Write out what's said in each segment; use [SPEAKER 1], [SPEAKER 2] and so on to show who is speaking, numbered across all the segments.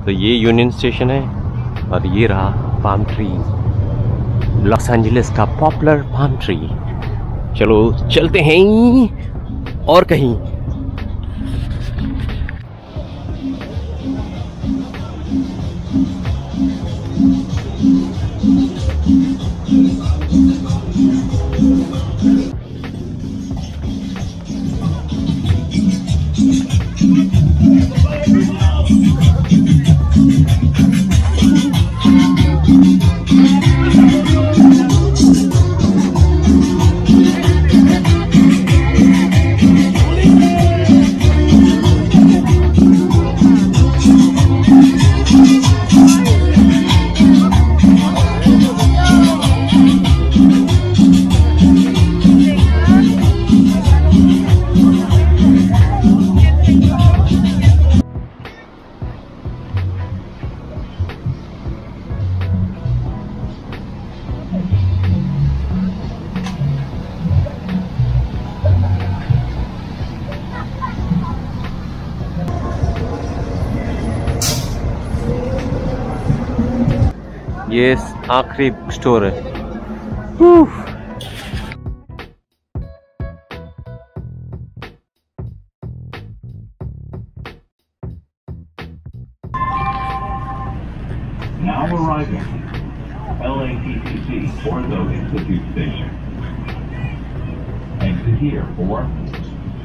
[SPEAKER 1] तो ये union station है और ये रहा पाम ट्री, लॉस एंजलिस का पॉपुलर पाम ट्री। चलो चलते हैं और कहीं। ये आखिरी स्टोर है।
[SPEAKER 2] Now arriving, LATCC Ortho Institute Station. Exit here for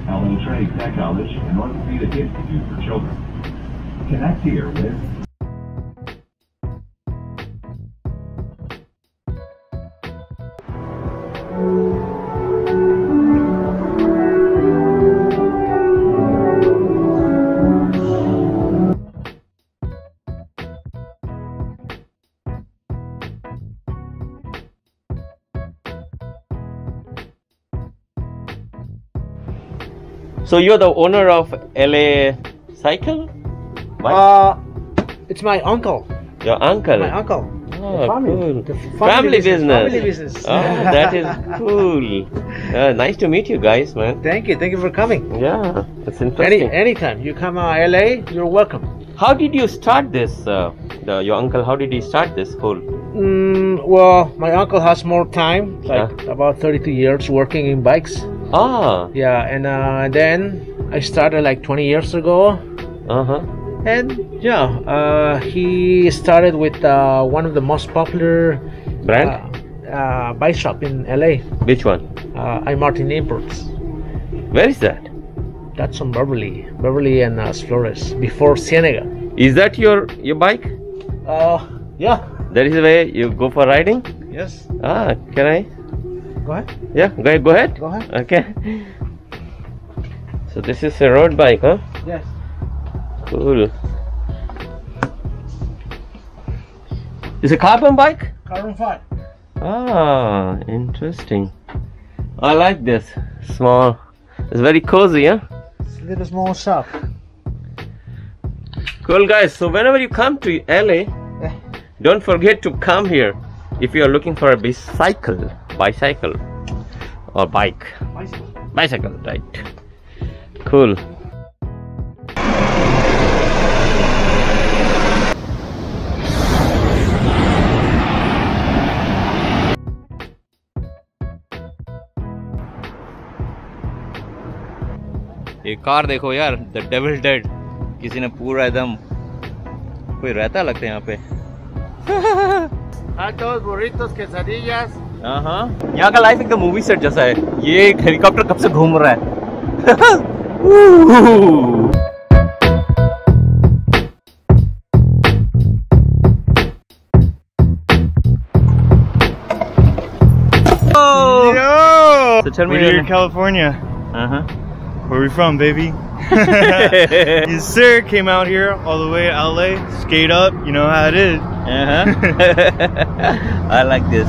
[SPEAKER 2] Ellen Trey Tech College and Orthopedic Institute for Children. Connect here with
[SPEAKER 1] So you're the owner of LA Cycle?
[SPEAKER 3] It's my uncle.
[SPEAKER 1] Your uncle?
[SPEAKER 3] My uncle.
[SPEAKER 1] Oh, cool.
[SPEAKER 3] Family
[SPEAKER 1] business.
[SPEAKER 3] Family business.
[SPEAKER 1] Oh, that is cool. Nice to meet you guys, man.
[SPEAKER 3] Thank you for coming.
[SPEAKER 1] Yeah, it's interesting.
[SPEAKER 3] Anytime you come LA, you're welcome.
[SPEAKER 1] How did you start this? Your uncle, how did he start this whole?
[SPEAKER 3] Well, my uncle has more time, like about 32 years working in bikes.
[SPEAKER 1] Ah.
[SPEAKER 3] Yeah, and then I started like 20 years ago. And yeah, he started with one of the most popular
[SPEAKER 1] brand
[SPEAKER 3] bike shop in LA.
[SPEAKER 1] Which one?
[SPEAKER 3] I Martin Imports.
[SPEAKER 1] Where is that?
[SPEAKER 3] That's on Beverly and Flores before Cienega.
[SPEAKER 1] Is that your bike?
[SPEAKER 3] Yeah.
[SPEAKER 1] That is the way you go for riding?
[SPEAKER 3] Yes.
[SPEAKER 1] Ah, can I?
[SPEAKER 3] Go ahead.
[SPEAKER 1] Yeah, go ahead.
[SPEAKER 3] Go ahead.
[SPEAKER 1] Okay. So this is a road bike, huh?
[SPEAKER 3] Yes.
[SPEAKER 1] Cool. It's a carbon bike?
[SPEAKER 3] Carbon 5.
[SPEAKER 1] Ah, interesting. I like this. Small. It's very cozy, huh?
[SPEAKER 3] It's a little small shop.
[SPEAKER 1] Cool, guys. So whenever you come to LA, don't forget to come here if you are looking for a bicycle or bike. Bicycle, right? Cool.
[SPEAKER 4] ये car देखो यार, the devil dead. किसी ने पूरा एकदम कोई रहता लगता है यहाँ पे।
[SPEAKER 3] Tacos, burritos, quesadillas.
[SPEAKER 1] यहाँ का लाइफ एकदम मूवी सेट जैसा है। ये हेलीकॉप्टर कब से घूम रहा है।
[SPEAKER 4] Yo!
[SPEAKER 1] So tell me,
[SPEAKER 4] we're in California. Where are we from, baby? Yes, sir. Came out here all the way to LA, skate up. You know how it is.
[SPEAKER 1] I like this.